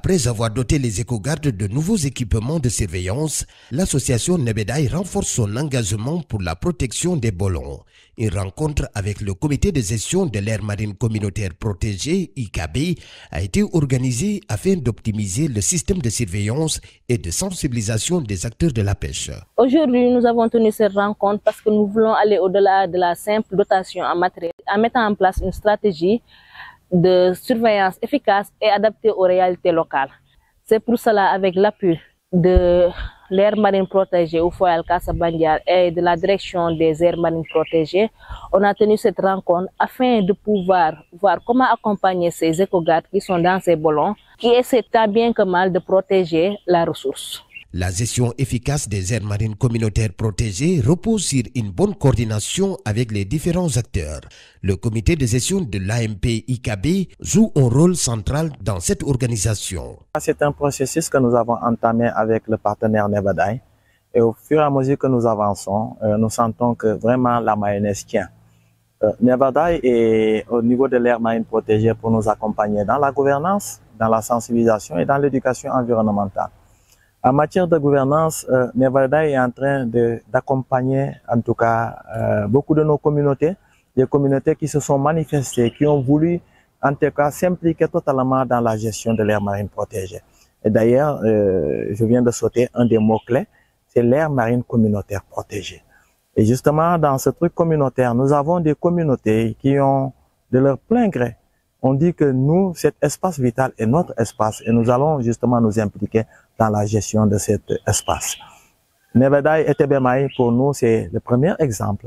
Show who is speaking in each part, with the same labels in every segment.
Speaker 1: Après avoir doté les écogardes de nouveaux équipements de surveillance, l'association Nebedaï renforce son engagement pour la protection des bolons. Une rencontre avec le comité de gestion de l'aire marine communautaire protégée, IKB, a été organisée afin d'optimiser le système de surveillance et de sensibilisation des acteurs de la pêche.
Speaker 2: Aujourd'hui, nous avons tenu cette rencontre parce que nous voulons aller au-delà de la simple dotation en matériel, en mettant en place une stratégie de surveillance efficace et adaptée aux réalités locales. C'est pour cela, avec l'appui de l'aire marine protégée au Foyer Casa-Bandiar et de la direction des aires marines protégées, on a tenu cette rencontre afin de pouvoir voir comment accompagner ces écogardes qui sont dans ces bolons, qui essaient tant bien que mal de protéger la ressource.
Speaker 1: La gestion efficace des aires marines communautaires protégées repose sur une bonne coordination avec les différents acteurs. Le comité de gestion de l'AMP IKB joue un rôle central dans cette organisation.
Speaker 3: C'est un processus que nous avons entamé avec le partenaire Nebedaï. Et au fur et à mesure que nous avançons, nous sentons que vraiment la mayonnaise tient. Nebedaï est au niveau de l'aire marine protégée pour nous accompagner dans la gouvernance, dans la sensibilisation et dans l'éducation environnementale. En matière de gouvernance, Nebedaï est en train d'accompagner en tout cas beaucoup de nos communautés, des communautés qui se sont manifestées, qui ont voulu en tout cas s'impliquer totalement dans la gestion de l'aire marine protégée. Et d'ailleurs, je viens de sauter un des mots-clés, c'est l'aire marine communautaire protégée. Et justement, dans ce truc communautaire, nous avons des communautés qui ont de leur plein gré. On dit que nous, cet espace vital est notre espace et nous allons justement nous impliquer dans la gestion de cet espace. Nebedaï et Tebemaï, pour nous, c'est le premier exemple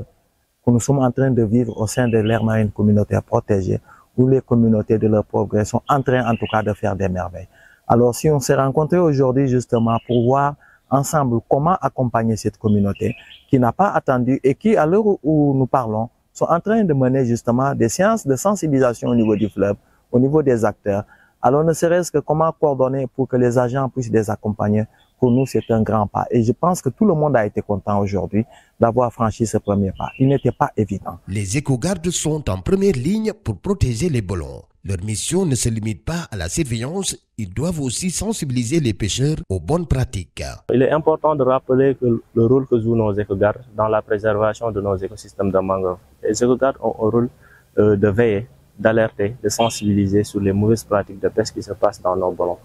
Speaker 3: que nous sommes en train de vivre au sein de l'aire marine communautaire protégée, où les communautés de leur progrès sont en train, en tout cas, de faire des merveilles. Alors, si on s'est rencontrés aujourd'hui, justement, pour voir ensemble comment accompagner cette communauté qui n'a pas attendu et qui, à l'heure où nous parlons, sont en train de mener justement des séances de sensibilisation au niveau du fleuve, au niveau des acteurs. Alors ne serait-ce que comment coordonner pour que les agents puissent les accompagner, pour nous c'est un grand pas. Et je pense que tout le monde a été content aujourd'hui d'avoir franchi ce premier pas. Il n'était pas évident.
Speaker 1: Les écogardes sont en première ligne pour protéger les bolons. Leur mission ne se limite pas à la surveillance, ils doivent aussi sensibiliser les pêcheurs aux bonnes pratiques.
Speaker 4: Il est important de rappeler que le rôle que jouent nos écogardes dans la préservation de nos écosystèmes de mangrove. Les écogardes ont un rôle de veiller, d'alerter, de sensibiliser sur les mauvaises pratiques de pêche qui se passent dans nos bolons.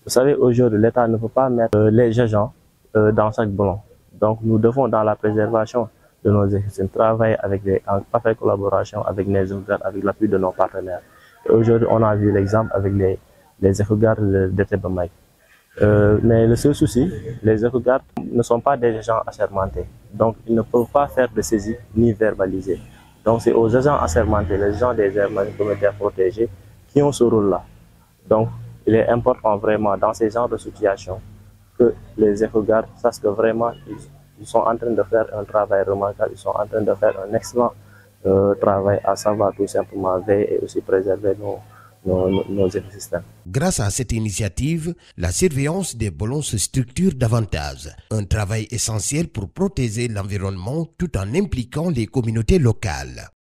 Speaker 4: Vous savez, aujourd'hui, l'État ne peut pas mettre les agents dans chaque bolon. Donc, nous devons, dans la préservation de nos écosystèmes, travailler en parfaite collaboration avec les écogardes, avec l'appui de nos partenaires. Aujourd'hui, on a vu l'exemple avec les écogardes de Tebemaï. Mais le seul souci, les écogardes ne sont pas des agents assermentés. Donc, ils ne peuvent pas faire de saisie ni verbaliser. Donc, c'est aux agents assermentés, les gens des aires marines communautaires protégées, qui ont ce rôle-là. Donc, il est important vraiment, dans ces genres de situations, que les écogardes sachent que vraiment, ils sont en train de faire un travail remarquable, ils sont en train de faire un excellent travail, à savoir tout simplement veiller et aussi préserver nos écosystèmes.
Speaker 1: Grâce à cette initiative, la surveillance des bolons se structure davantage. Un travail essentiel pour protéger l'environnement tout en impliquant les communautés locales.